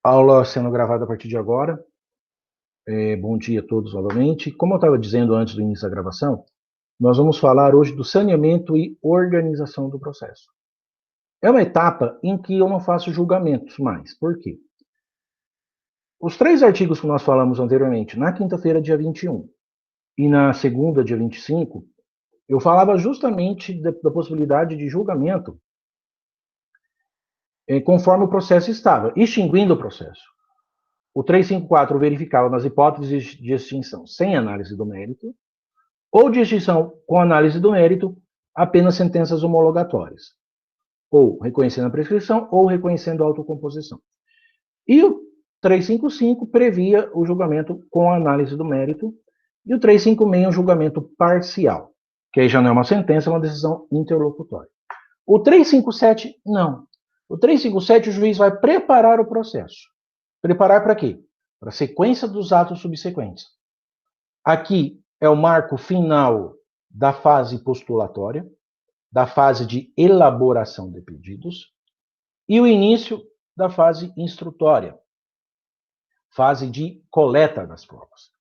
Aula sendo gravada a partir de agora. Bom dia a todos novamente. Como eu estava dizendo antes do início da gravação, nós vamos falar hoje do saneamento e organização do processo. É uma etapa em que eu não faço julgamentos mais. Por quê? Os 3 artigos que nós falamos anteriormente, na quinta-feira, dia 21, e na segunda, dia 25, eu falava justamente da possibilidade de julgamento conforme o processo estava, extinguindo o processo. O 354 verificava nas hipóteses de extinção sem análise do mérito, ou de extinção com análise do mérito, apenas sentenças homologatórias, ou reconhecendo a prescrição, ou reconhecendo a autocomposição. E o 355 previa o julgamento com análise do mérito, e o 356 um julgamento parcial, que aí já não é uma sentença, é uma decisão interlocutória. O 357, não. O 357, o juiz vai preparar o processo. Preparar para quê? Para a sequência dos atos subsequentes. Aqui é o marco final da fase postulatória, da fase de elaboração de pedidos, e o início da fase instrutória, fase de coleta das provas.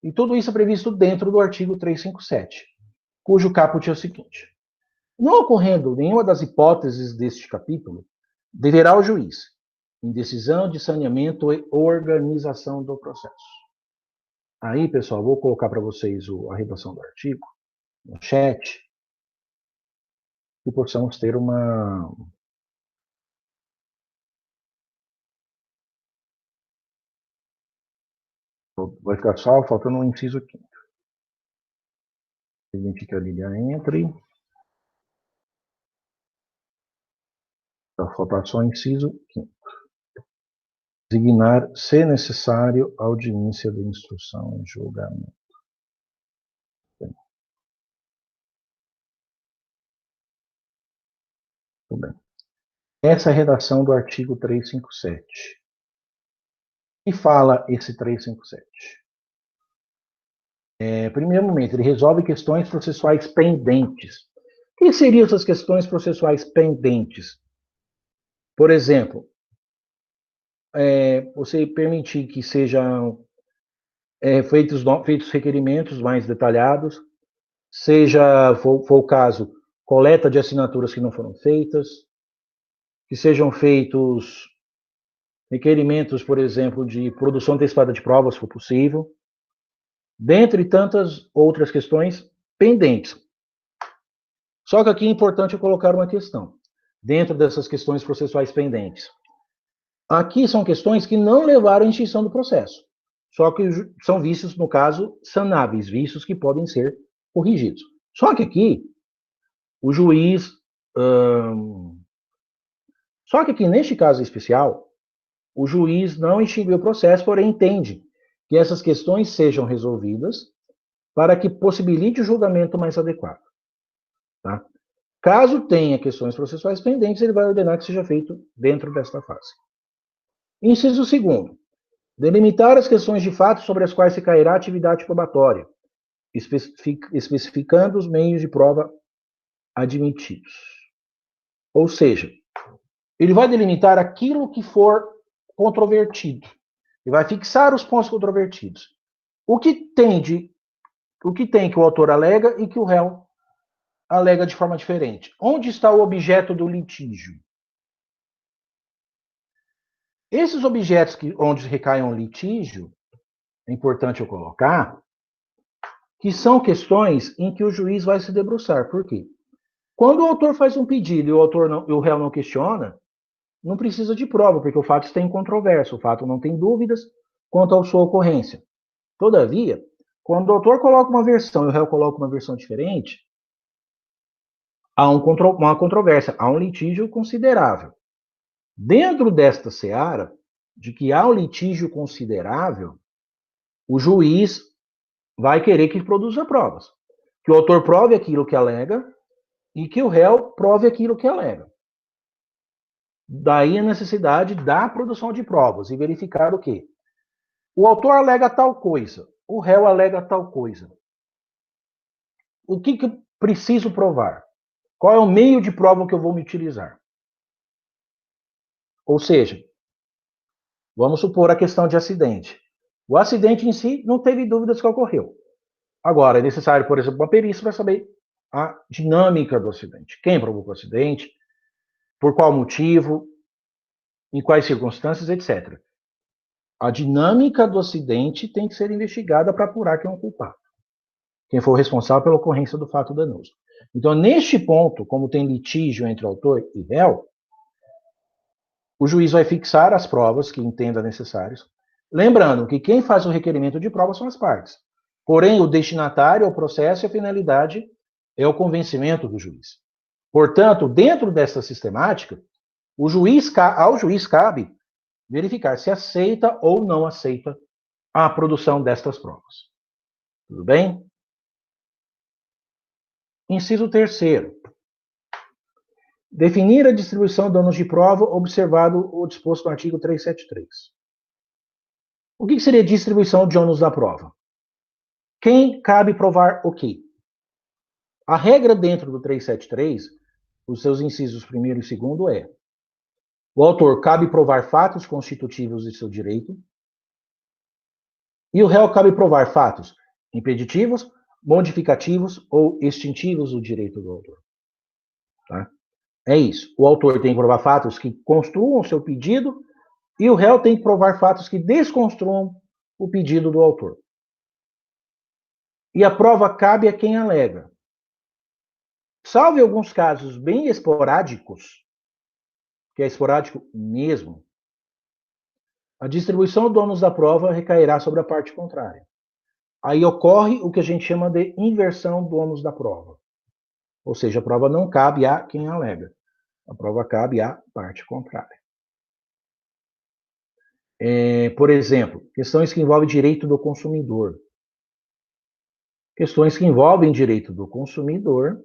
E tudo isso é previsto dentro do artigo 357, cujo caput é o seguinte: não ocorrendo nenhuma das hipóteses deste capítulo, deverá o juiz, em decisão de saneamento e organização do processo. Aí, pessoal, vou colocar para vocês a redação do artigo no chat, e possamos ter uma... Vai ficar só faltando um inciso quinto. Permite que a Lília entre. Vai faltar só o inciso quinto. Designar, se necessário, audiência de instrução e julgamento. Bem. Muito bem. Essa é a redação do artigo 357. E fala esse 357? Primeiro momento, ele resolve questões processuais pendentes. O que seriam essas questões processuais pendentes? Por exemplo, você permitir que sejam feitos requerimentos mais detalhados, seja, for o caso, coleta de assinaturas que não foram feitas, que sejam feitos requerimentos, por exemplo, de produção antecipada de provas, se for possível, dentre tantas outras questões pendentes. Só que aqui é importante eu colocar uma questão, dentro dessas questões processuais pendentes. Aqui são questões que não levaram à extinção do processo, só que são vícios, no caso, sanáveis, vícios que podem ser corrigidos. Só que aqui, o juiz... Só que aqui, neste caso especial, o juiz não extinguiu o processo, porém entende que essas questões sejam resolvidas para que possibilite o julgamento mais adequado. Tá? Caso tenha questões processuais pendentes, ele vai ordenar que seja feito dentro desta fase. Inciso 2º. Delimitar as questões de fato sobre as quais se cairá a atividade probatória, especificando os meios de prova admitidos. Ou seja, ele vai delimitar aquilo que for controvertido. Ele vai fixar os pontos controvertidos. O que tem que o autor alega e que o réu alega de forma diferente. Onde está o objeto do litígio? Esses objetos onde recai um litígio, é importante eu colocar, que são questões em que o juiz vai se debruçar. Por quê? Quando o autor faz um pedido e o réu não questiona, não precisa de prova, porque o fato está incontroverso, o fato não tem dúvidas quanto à sua ocorrência. Todavia, quando o autor coloca uma versão e o réu coloca uma versão diferente, há uma controvérsia, há um litígio considerável. Dentro desta seara, de que há um litígio considerável, o juiz vai querer que produza provas. Que o autor prove aquilo que alega e que o réu prove aquilo que alega. Daí a necessidade da produção de provas e verificar o quê? O autor alega tal coisa, o réu alega tal coisa. O que eu preciso provar? Qual é o meio de prova que eu vou me utilizar? Ou seja, Vamos supor a questão de acidente. O acidente em si não teve dúvidas que ocorreu. Agora, é necessário, por exemplo, uma perícia para saber a dinâmica do acidente. Quem provocou o acidente, por qual motivo, em quais circunstâncias, etc. A dinâmica do acidente tem que ser investigada para apurar quem é o culpado, quem foi o responsável pela ocorrência do fato danoso. Então, neste ponto, como tem litígio entre autor e réu, o juiz vai fixar as provas que entenda necessárias, lembrando que quem faz o requerimento de prova são as partes. Porém, o destinatário ao processo e a finalidade é o convencimento do juiz. Portanto, dentro dessa sistemática, ao juiz cabe verificar se aceita ou não aceita a produção destas provas. Tudo bem? Inciso terceiro. Definir a distribuição de ônus de prova, observado o disposto no artigo 373. O que seria distribuição de ônus da prova? Quem cabe provar o quê? A regra dentro do 373, os seus incisos 1º e 2º é: o autor cabe provar fatos constitutivos de seu direito, e o réu cabe provar fatos impeditivos, modificativos ou extintivos do direito do autor. Tá? É isso. O autor tem que provar fatos que construam o seu pedido e o réu tem que provar fatos que desconstruam o pedido do autor. E a prova cabe a quem alega. Salve alguns casos bem esporádicos, que é esporádico mesmo, a distribuição do ônus da prova recairá sobre a parte contrária. Aí ocorre o que a gente chama de inversão do ônus da prova. Ou seja, a prova não cabe a quem alega. A prova cabe à parte contrária. Por exemplo, questões que envolvem direito do consumidor. Questões que envolvem direito do consumidor,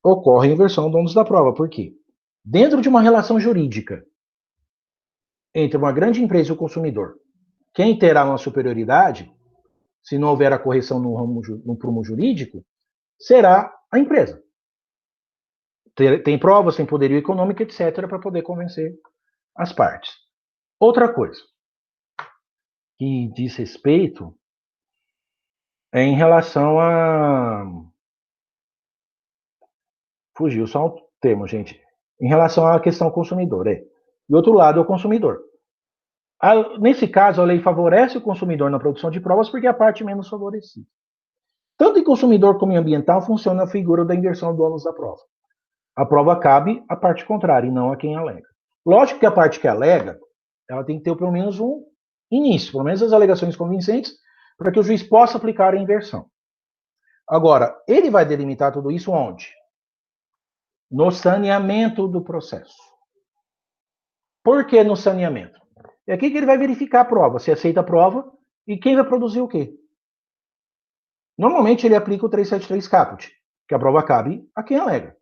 ocorre a inversão do ônus da prova. Por quê? Dentro de uma relação jurídica entre uma grande empresa e o consumidor, quem terá uma superioridade, se não houver a correção no prumo jurídico, será a empresa. Tem provas, tem poderio econômico, etc., para poder convencer as partes. Outra coisa que diz respeito é em relação a... Fugiu só um termo, gente. Em relação à questão consumidor. E outro lado é o consumidor. Nesse caso, a lei favorece o consumidor na produção de provas porque é a parte menos favorecida. Tanto em consumidor como em ambiental funciona a figura da inversão do ônus da prova. A prova cabe à parte contrária e não a quem alega. Lógico que a parte que alega, ela tem que ter pelo menos um início, pelo menos as alegações convincentes, para que o juiz possa aplicar a inversão. Agora, ele vai delimitar tudo isso onde? No saneamento do processo. Por que no saneamento? É aqui que ele vai verificar a prova, se aceita a prova e quem vai produzir o quê. Normalmente ele aplica o 373 caput, que a prova cabe a quem alega.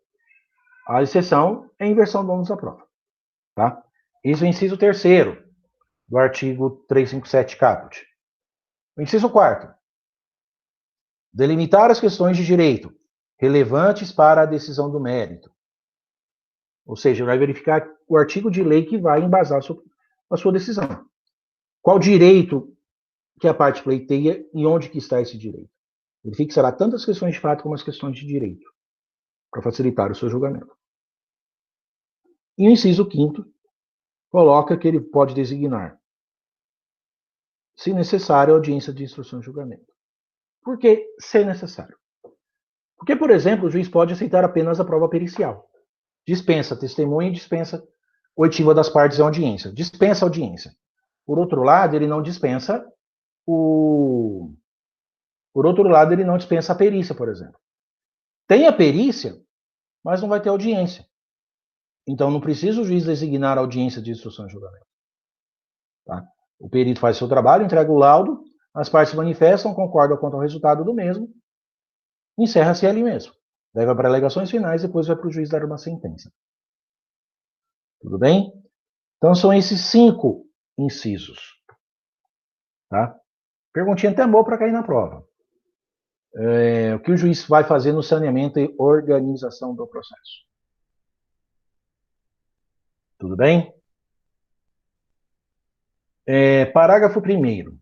A exceção é a inversão do ônus da prova. Tá? Isso é o inciso 3º do artigo 357 caput. O inciso 4º. Delimitar as questões de direito relevantes para a decisão do mérito. Ou seja, vai verificar o artigo de lei que vai embasar a sua decisão. Qual direito que a parte pleiteia e onde que está esse direito. Ele fixará tanto as questões de fato como as questões de direito, para facilitar o seu julgamento. E o inciso 5º coloca que ele pode designar, se necessário, a audiência de instrução e julgamento. Por que se necessário? Porque, por exemplo, o juiz pode aceitar apenas a prova pericial. Dispensa testemunha e dispensa oitiva das partes em audiência. Dispensa a audiência. Por outro lado, ele não dispensa a perícia, por exemplo. Tem a perícia, mas não vai ter audiência. Então, não precisa o juiz designar a audiência de instrução e julgamento. Tá? O perito faz seu trabalho, entrega o laudo, as partes se manifestam, concordam quanto ao resultado do mesmo, encerra-se ali mesmo. Leva para alegações finais, depois vai para o juiz dar uma sentença. Tudo bem? Então, são esses 5 incisos. Tá? Perguntinha até boa para cair na prova. O que o juiz vai fazer no saneamento e organização do processo. Tudo bem? Parágrafo 1º.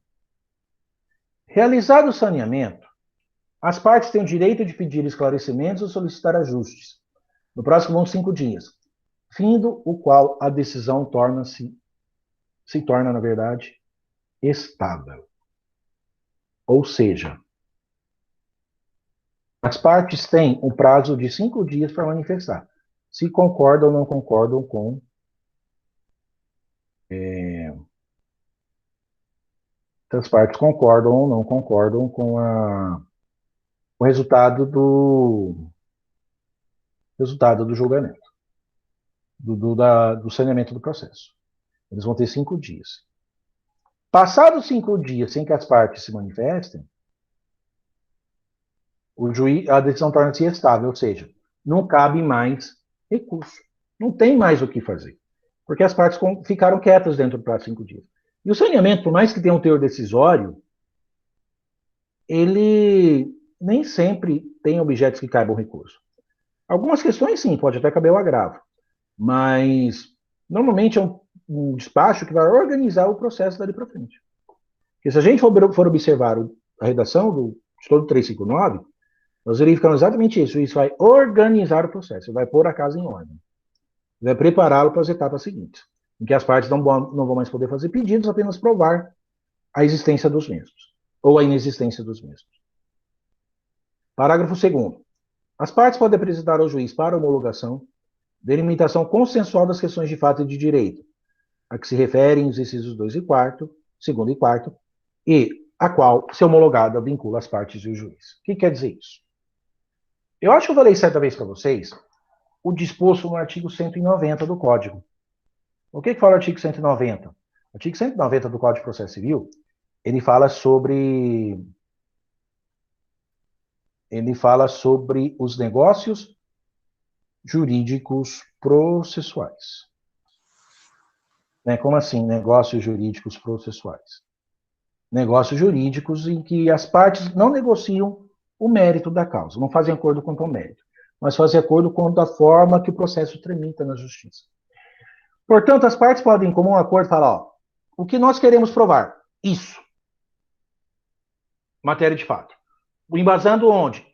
Realizado o saneamento, as partes têm o direito de pedir esclarecimentos ou solicitar ajustes no próximo 5 dias, findo o qual a decisão se torna, na verdade, estável. Ou seja, as partes têm um prazo de 5 dias para manifestar se concordam ou não concordam com se as partes concordam ou não concordam com o resultado do julgamento, do saneamento do processo. Eles vão ter 5 dias. Passados 5 dias sem que as partes se manifestem, a decisão torna-se estável, ou seja, não cabe mais recurso. Não tem mais o que fazer. Porque as partes ficaram quietas dentro do prazo de 5 dias. E o saneamento, por mais que tenha um teor decisório, ele nem sempre tem objetos que caibam recurso. Algumas questões, sim, pode até caber o agravo. Mas, normalmente, é um despacho que vai organizar o processo dali para frente. Porque se a gente for observar a redação do Estudo 359, nós verificamos exatamente isso. Isso vai organizar o processo, vai pôr a casa em ordem. Vai prepará-lo para as etapas seguintes, em que as partes não vão mais poder fazer pedidos, apenas provar a existência dos mesmos, ou a inexistência dos mesmos. Parágrafo 2º. As partes podem apresentar ao juiz para homologação delimitação consensual das questões de fato e de direito, a que se referem os incisos 2 e 4, 2º e 4, e a qual, se homologada, vincula as partes e o juiz. O que quer dizer isso? Eu acho que eu falei certa vez para vocês o disposto no artigo 190 do Código. O que fala o artigo 190? O artigo 190 do Código de Processo Civil, ele fala sobre os negócios jurídicos processuais. Como assim, negócios jurídicos processuais? Negócios jurídicos em que as partes não negociam o mérito da causa, não fazem acordo quanto ao mérito, mas fazem acordo quanto à forma que o processo tramita na justiça. Portanto, as partes podem, em comum acordo, falar, o que nós queremos provar? Isso. Matéria de fato. Embasando onde?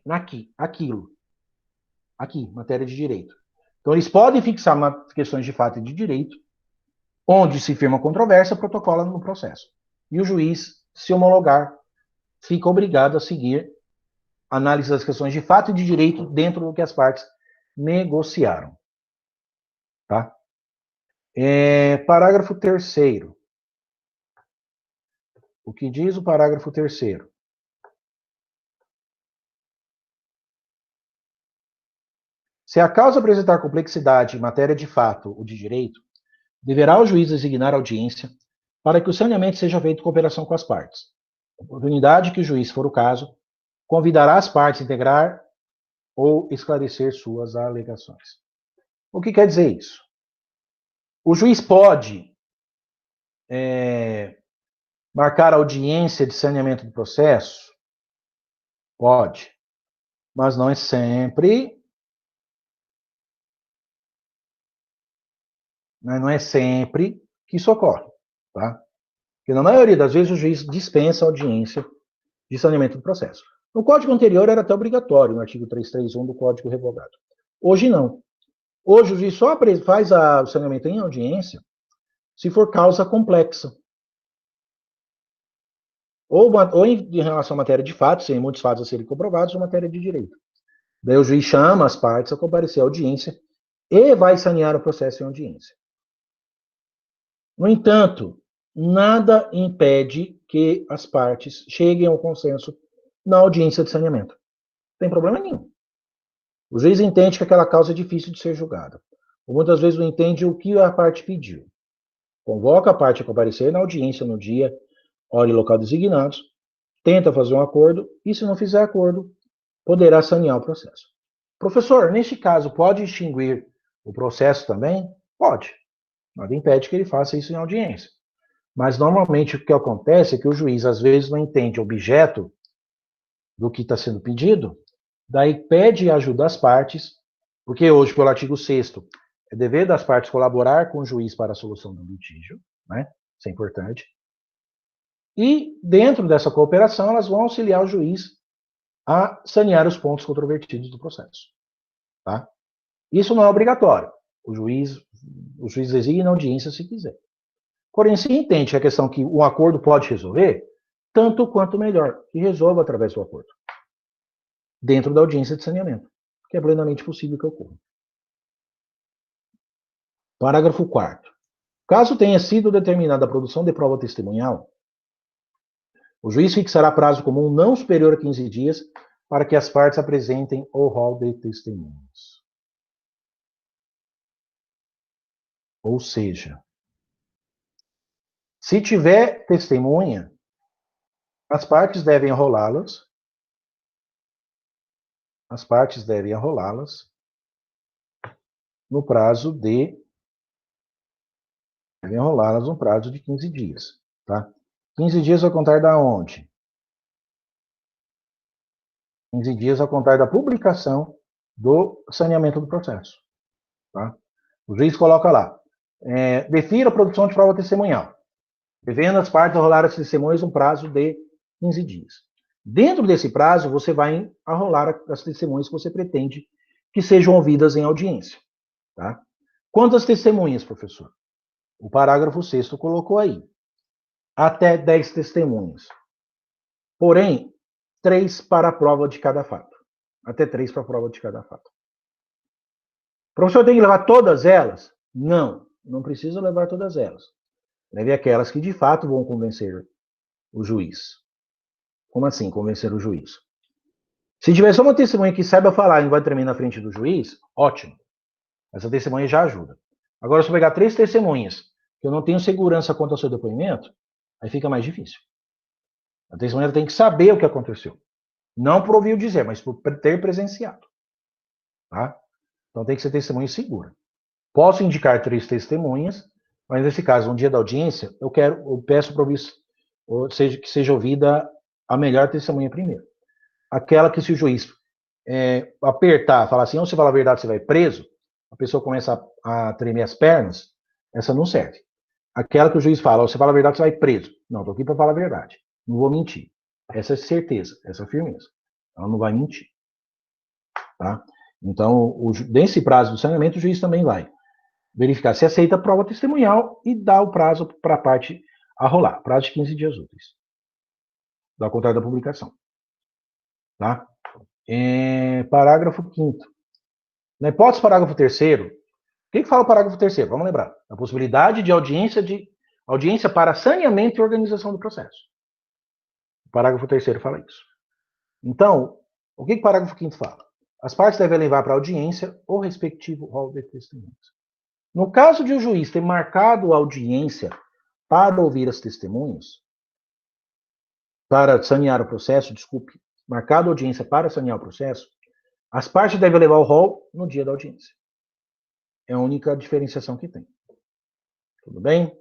Aquilo. Aqui, matéria de direito. Então, eles podem fixar questões de fato e de direito, onde se firma controvérsia, protocola no processo. E o juiz, se homologar, fica obrigado a seguir a análise das questões de fato e de direito dentro do que as partes negociaram. Tá? Parágrafo 3º. O que diz o parágrafo 3º? Se a causa apresentar complexidade em matéria de fato ou de direito, deverá o juiz designar audiência para que o saneamento seja feito em cooperação com as partes. Oportunidade que o juiz, for o caso, convidará as partes a integrar ou esclarecer suas alegações. O que quer dizer isso? O juiz pode marcar audiência de saneamento do processo? Pode. Mas não é sempre. Não é sempre que isso ocorre. Tá? Porque na maioria das vezes o juiz dispensa a audiência de saneamento do processo. No código anterior era até obrigatório, no artigo 331 do Código Revogado. Hoje não. Hoje o juiz só faz o saneamento em audiência se for causa complexa. Ou em relação à matéria de fato, sem muitos fatos a serem comprovados, ou matéria de direito. Daí o juiz chama as partes a comparecer à audiência e vai sanear o processo em audiência. No entanto, nada impede que as partes cheguem ao consenso na audiência de saneamento. Não tem problema nenhum. O juiz entende que aquela causa é difícil de ser julgada. Ou muitas vezes não entende o que a parte pediu. Convoca a parte a comparecer na audiência no dia, hora e local designados, tenta fazer um acordo e, se não fizer acordo, poderá sanear o processo. Professor, neste caso, pode extinguir o processo também? Pode. Nada impede que ele faça isso em audiência. Mas, normalmente, o que acontece é que o juiz, às vezes, não entende o objeto do que está sendo pedido, daí pede ajuda às partes, porque hoje, pelo artigo 6º, é dever das partes colaborar com o juiz para a solução do litígio, né? Isso é importante. E, dentro dessa cooperação, elas vão auxiliar o juiz a sanear os pontos controvertidos do processo. Tá? Isso não é obrigatório. O juiz designa audiência se quiser. Porém, se entende a questão que um acordo pode resolver, tanto quanto melhor, que resolva através do acordo. Dentro da audiência de saneamento, que é plenamente possível que ocorra. Parágrafo 4º. Caso tenha sido determinada a produção de prova testemunhal, o juiz fixará prazo comum não superior a 15 dias para que as partes apresentem o rol de testemunhas. Ou seja, se tiver testemunha, as partes devem enrolá-las. As partes devem enrolá-las no prazo de 15 dias, tá? 15 dias a contar da onde? 15 dias a contar da publicação do saneamento do processo, tá? O juiz coloca lá, defira a produção de prova testemunhal, devendo as partes arrolar as testemunhas um prazo de 15 dias. Dentro desse prazo, você vai arrolar as testemunhas que você pretende que sejam ouvidas em audiência, tá? Quantas testemunhas, professor? O parágrafo 6º colocou aí. Até 10 testemunhas. Porém, 3 para a prova de cada fato. Até 3 para a prova de cada fato. O professor tem que levar todas elas? Não, não precisa levar todas elas. Leve aquelas que de fato vão convencer o juiz. Como assim, convencer o juiz? Se tiver só uma testemunha que saiba falar e não vai tremer na frente do juiz, ótimo. Essa testemunha já ajuda. Agora, se eu pegar 3 testemunhas que eu não tenho segurança quanto ao seu depoimento, aí fica mais difícil. A testemunha tem que saber o que aconteceu. Não por ouvir dizer, mas por ter presenciado. Tá? Então tem que ser testemunha segura. Posso indicar 3 testemunhas, mas nesse caso, no dia da audiência, eu peço para que seja ouvida a melhor testemunha primeiro. Aquela que se o juiz apertar, falar assim, ou você fala a verdade, você vai preso, a pessoa começa a tremer as pernas, essa não serve. Aquela que o juiz fala, ou você fala a verdade, você vai preso. Não, estou aqui para falar a verdade. Não vou mentir. Essa é certeza, essa é firmeza. Ela não vai mentir. Tá? Então, nesse prazo do saneamento, o juiz também vai verificar se aceita a prova testemunhal e dá o prazo para a parte arrolar. Prazo de 15 dias úteis. Da contrário da publicação. Tá? Parágrafo 5º. Na hipótese do parágrafo 3º, o que fala o parágrafo 3º? Vamos lembrar. A possibilidade de audiência para saneamento e organização do processo. O parágrafo 3º fala isso. Então, o que o parágrafo 5º fala? As partes devem levar para a audiência o respectivo rol de testemunhas. No caso de o juiz ter marcado a audiência para ouvir as testemunhas, para sanear o processo, marcado a audiência para sanear o processo, as partes devem levar o rol no dia da audiência. É a única diferenciação que tem. Tudo bem?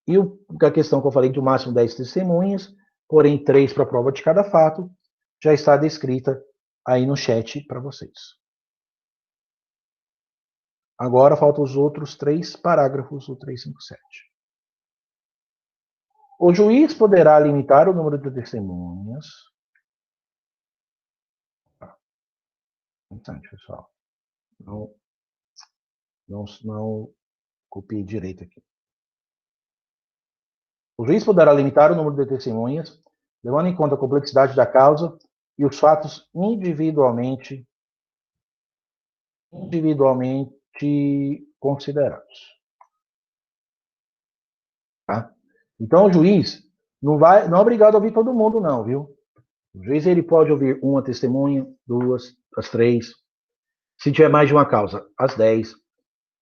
E a questão que eu falei de o máximo 10 testemunhas, porém 3 para a prova de cada fato, já está descrita aí no chat para vocês. Agora faltam os outros 3 parágrafos do 357. O juiz poderá limitar o número de testemunhas. Interessante, pessoal. Não copiei direito aqui. O juiz poderá limitar o número de testemunhas, levando em conta a complexidade da causa e os fatos individualmente considerados. Tá? Então, o juiz não é obrigado a ouvir todo mundo, não, viu? O juiz ele pode ouvir uma testemunha, 2, as 3, se tiver mais de uma causa, as 10,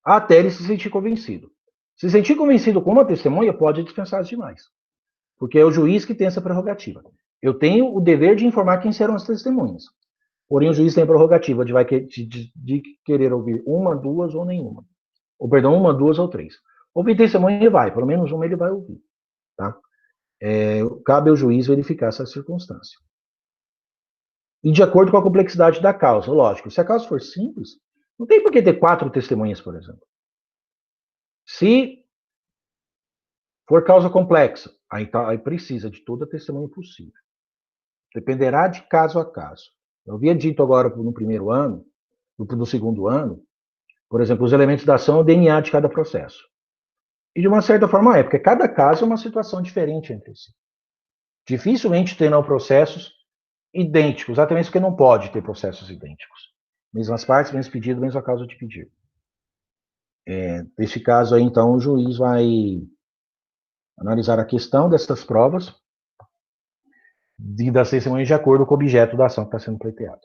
até ele se sentir convencido. Se sentir convencido com uma testemunha, pode dispensar as demais. Porque é o juiz que tem essa prerrogativa. Eu tenho o dever de informar quem serão as testemunhas. Porém, o juiz tem a prerrogativa de querer ouvir uma, 2 ou nenhuma. Ou, perdão, 1, 2 ou 3. Ouvir testemunha vai, pelo menos uma ele vai ouvir. Tá? Cabe ao juiz verificar essa circunstância. E de acordo com a complexidade da causa, lógico. Se a causa for simples, não tem por que ter 4 testemunhas, por exemplo. Se for causa complexa, Aí precisa de toda a testemunha possível. Dependerá de caso a caso. Eu havia dito agora no primeiro ano, no segundo ano, por exemplo, os elementos da ação é o DNA de cada processo. E de uma certa forma é, porque cada caso é uma situação diferente entre si. Dificilmente terão processos idênticos, até mesmo porque não pode ter processos idênticos. Mesmas partes, mesmo pedido, mesma causa de pedido. Nesse caso aí, então, o juiz vai analisar a questão dessas provas e das testemunhas de acordo com o objeto da ação que está sendo pleiteada.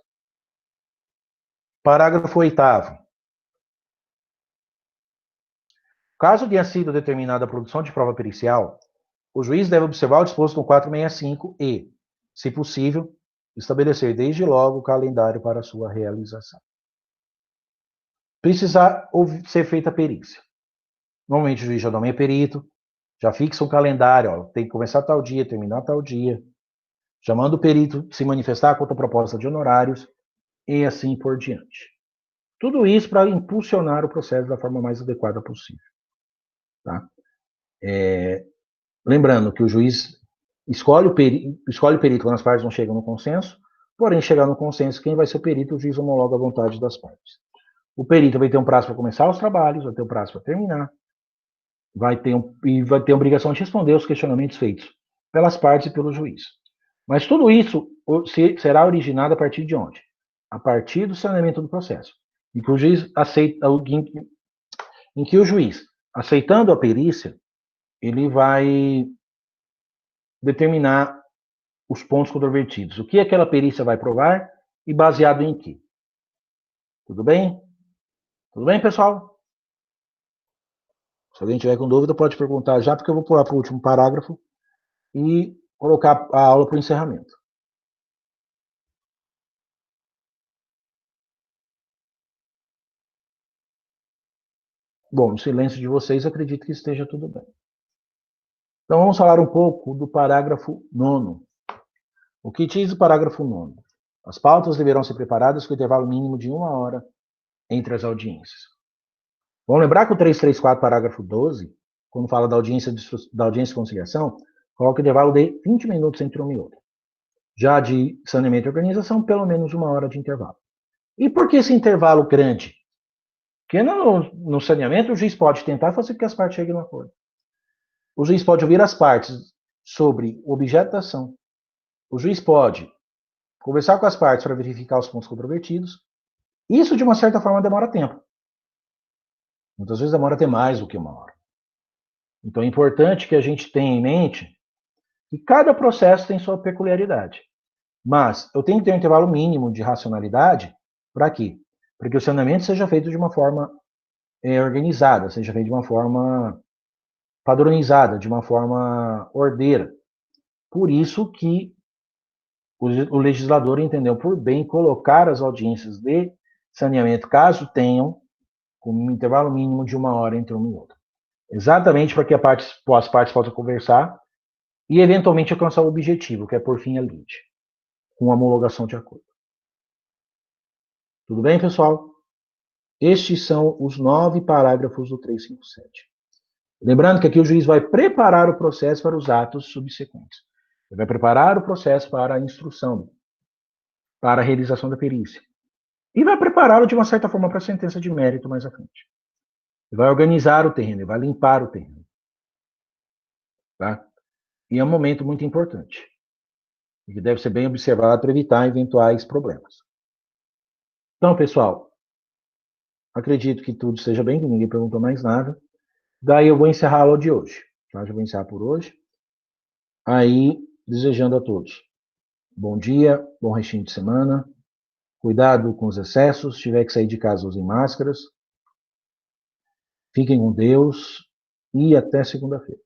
Parágrafo 8º. Caso tenha sido determinada a produção de prova pericial, o juiz deve observar o disposto no 465 e, se possível, estabelecer desde logo o calendário para a sua realização. Precisar ser feita a perícia. Normalmente o juiz já nomeia perito, já fixa um calendário, ó, tem que começar tal dia, terminar tal dia, já manda o perito se manifestar contra a proposta de honorários e assim por diante. Tudo isso para impulsionar o processo da forma mais adequada possível. Tá? Lembrando que o juiz escolhe o perito quando as partes não chegam no consenso, porém, chegar no consenso, quem vai ser o perito, o juiz homologa a vontade das partes. O perito vai ter um prazo para começar os trabalhos, vai ter um prazo para terminar, vai ter a obrigação de responder os questionamentos feitos pelas partes e pelo juiz. Mas tudo isso será originado a partir de onde? A partir do saneamento do processo. Em que o juiz aceitando a perícia, ele vai determinar os pontos controvertidos. O que aquela perícia vai provar e baseado em quê? Tudo bem? Tudo bem, pessoal? Se alguém tiver com dúvida, pode perguntar já, porque eu vou pular para o último parágrafo e colocar a aula para o encerramento. Bom, no silêncio de vocês, acredito que esteja tudo bem. Então, vamos falar um pouco do parágrafo 9º. O que diz o parágrafo 9º? As pautas deverão ser preparadas com intervalo mínimo de 1 hora entre as audiências. Vamos lembrar que o 334, parágrafo 12, quando fala da audiência de conciliação, coloca o intervalo de 20 minutos entre uma e outra. Já de saneamento e organização, pelo menos 1 hora de intervalo. E por que esse intervalo grande? Porque no saneamento o juiz pode tentar fazer com que as partes cheguem no acordo. O juiz pode ouvir as partes sobre o objeto da ação. O juiz pode conversar com as partes para verificar os pontos controvertidos. Isso, de uma certa forma, demora tempo. Muitas vezes demora até mais do que 1 hora. Então é importante que a gente tenha em mente que cada processo tem sua peculiaridade. Mas eu tenho que ter um intervalo mínimo de racionalidade para quê? Para que o saneamento seja feito de uma forma organizada, seja feito de uma forma padronizada, de uma forma ordeira. Por isso que o legislador entendeu por bem colocar as audiências de saneamento, caso tenham, com um intervalo mínimo de 1 hora entre uma e outra. Exatamente para que as partes possam conversar e, eventualmente, alcançar o objetivo, que é, por fim, a lide, com homologação de acordo. Tudo bem, pessoal? Estes são os 9 parágrafos do 357. Lembrando que aqui o juiz vai preparar o processo para os atos subsequentes. Ele vai preparar o processo para a instrução, para a realização da perícia. E vai prepará-lo, de uma certa forma, para a sentença de mérito mais à frente. Ele vai organizar o terreno, ele vai limpar o terreno. Tá? E é um momento muito importante, que deve ser bem observado para evitar eventuais problemas. Então, pessoal, acredito que tudo esteja bem, que ninguém perguntou mais nada. Daí eu vou encerrar a aula de hoje. Tá? Já vou encerrar por hoje. Aí, desejando a todos bom dia, bom restinho de semana. Cuidado com os excessos. Se tiver que sair de casa, usem máscaras. Fiquem com Deus e até segunda-feira.